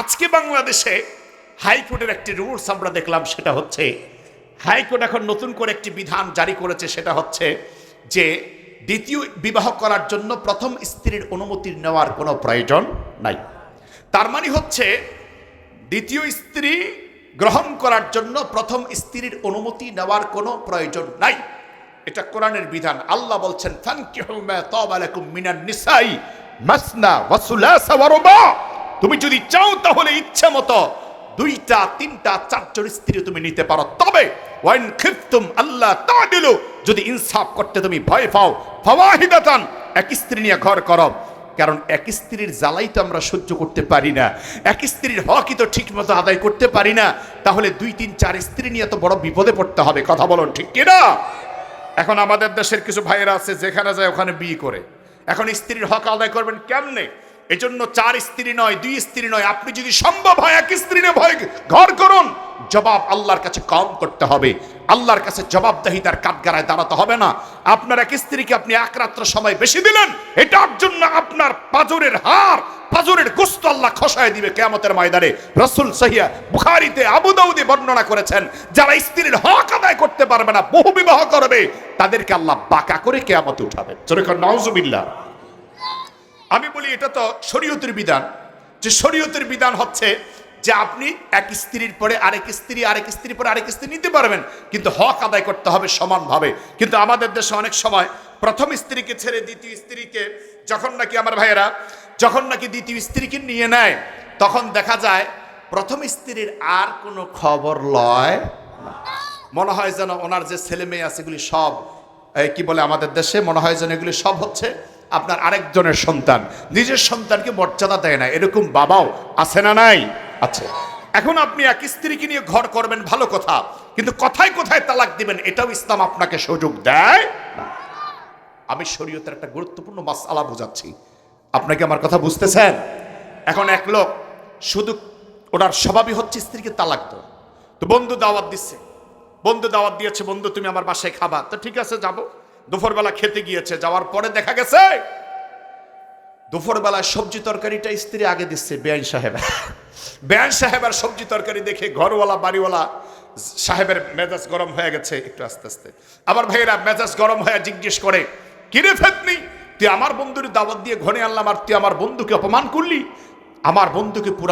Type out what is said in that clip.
আজকে বাংলাদেশে হাইকোর্টের একটি রুলস আমরা দেখলাম, সেটা হচ্ছে হাইকোর্ট এখন নতুন করে একটি বিধান জারি করেছে, সেটা হচ্ছে যে দ্বিতীয় বিবাহ করার জন্য প্রথম স্ত্রীর অনুমতি নেওয়ার কোনো প্রয়োজন নাই। তার মানে হচ্ছে দ্বিতীয় স্ত্রী গ্রহণ করার জন্য প্রথম স্ত্রীর অনুমতি নেওয়ার কোনো প্রয়োজন নাই। এটা কোরআনের বিধান। আল্লাহ বলছেন ফানকিহু মা তাবা লাকুম মিনান নিসাই মাসনা ওয়া সুলাসা ওয়া রুবা। তুমি যদি চাও তাহলে ইচ্ছা মতো দুইটা, তিনটা, চারজন স্ত্রী তুমি নিতে পারো। তবে ওয়াইন খিফতুম আল্লাহ তাদিলু, যদি ইনসাফ করতে তুমি ভয় পাও, ফাওয়াহিদাতান, এক স্ত্রী নিয়ে ঘর করো। কারণ এক স্ত্রীর জ্বালাই তো আমরা সহ্য করতে পারি না, এক স্ত্রীর হকই তো ঠিক মতো আদায় করতে পারি না, তাহলে 2, 3, 4 স্ত্রী নিয়ে তো বড় বিপদে পড়তে হবে। কথা বলুন ঠিক কিনা? এখন আমাদের দেশের কিছু ভাইয়েরা আছে যেখানে যায় ওখানে বিয়ে করে। এখন স্ত্রীর হক আদায় করবেন কেমনে? এজন্য 4 স্ত্রী নয়, 2 স্ত্রী নয়, আপনি যদি সম্ভব হয় এক স্ত্রী নিয়ে ঘর করুন। জবাব আল্লাহর কাছে কম করতে হবে, আল্লাহর কাছে জবাবদাহিতার কাঠগড়ায় দাঁড়াতে হবে না। আপনার এক স্ত্রীকে আপনি এক রাত্র সময় বেশি দিলেন, এটার জন্য আপনার পাজরের হাড়, পাজরের গোশত আল্লাহ খসায় দিবে কিয়ামতের ময়দানে। রাসূল সহিহ বুখারীতে, আবু দাউদে বর্ণনা করেছেন, যারা স্ত্রীর হক আদায় করতে পারবে না, বহু বিবাহ করবে, তাদেরকে আল্লাহ বাঁকা করে কিয়ামতে উঠাবেন। জোরে করে নাউজুবিল্লাহ। আমি বলি এটা তো শরীয়তের বিধান, যে শরীয়তের বিধান হচ্ছে যে আপনি এক স্ত্রীর পরে আরেক স্ত্রী, আরেক স্ত্রীর পরে আরেক স্ত্রী নিতে পারবেন, কিন্তু হক আদায় করতে হবে সমানভাবে। কিন্তু আমাদের দেশে অনেক সময় প্রথম স্ত্রীকে ছেড়ে দ্বিতীয় স্ত্রীকে, যখন নাকি আমার ভাইয়েরা যখন নাকি দ্বিতীয় স্ত্রীকে নিয়ে নেয়, তখন দেখা যায় প্রথম স্ত্রীর আর কোনো খবর লয় না। মনে হয় যেন ওনার যে ছেলে মেয়ে আছে এগুলি সব কি বলে আমাদের দেশে, মনে হয় যেন এগুলি সব হচ্ছে আপনার আরেকজনের সন্তান, নিজের সন্তানকে মর্যাদা দেয় না। এরকম বাবাও আছে না নাই? আছে। এখন আপনি এক স্ত্রীকে নিয়ে ঘর করবেন, ভালো কথা, কিন্তু কোথায় কোথায় তালাক দিবেন এটাও ইসলাম আপনাকে সুযোগ দেয় না। আমি শরীয়তের একটা গুরুত্বপূর্ণ মাসআলা বোঝাচ্ছি, আপনাকে আমার কথা বুঝতেছেন? এখন এক লোক শুধু ওনার স্বভাবই হচ্ছে স্ত্রীকে তালাক দেওয়া। তো বন্ধু দাওয়াত দিচ্ছে, বন্ধু দাওয়াত দিয়েছে, বন্ধু তুমি আমার বাসায় খাবা, তো ঠিক আছে যাবো। দুপুরবেলা খেতে গিয়েছে, যাওয়ার পরে দেখা গেছে দুপুরবেলা সবজি তরকারিটা স্ত্রী আগে দিচ্ছে বেআইন সাহেব। বেআইন সাহেবের সবজি তরকারি দেখে ঘরওয়ালা বাড়িওয়ালা সাহেবের মেজাজ গরম হয়ে গেছে। একটু আস্তে আস্তে আবার ভাইয়েরা মেজাজ গরম হয়ে জিজ্ঞেস করে, কিরে ফেতনি, তুই আমার বন্ধুর দাওয়াত দিয়ে ঘরে আনলাম আর তুই আমার বন্ধুকে অপমান করলি, আমার বন্ধুকে পুরা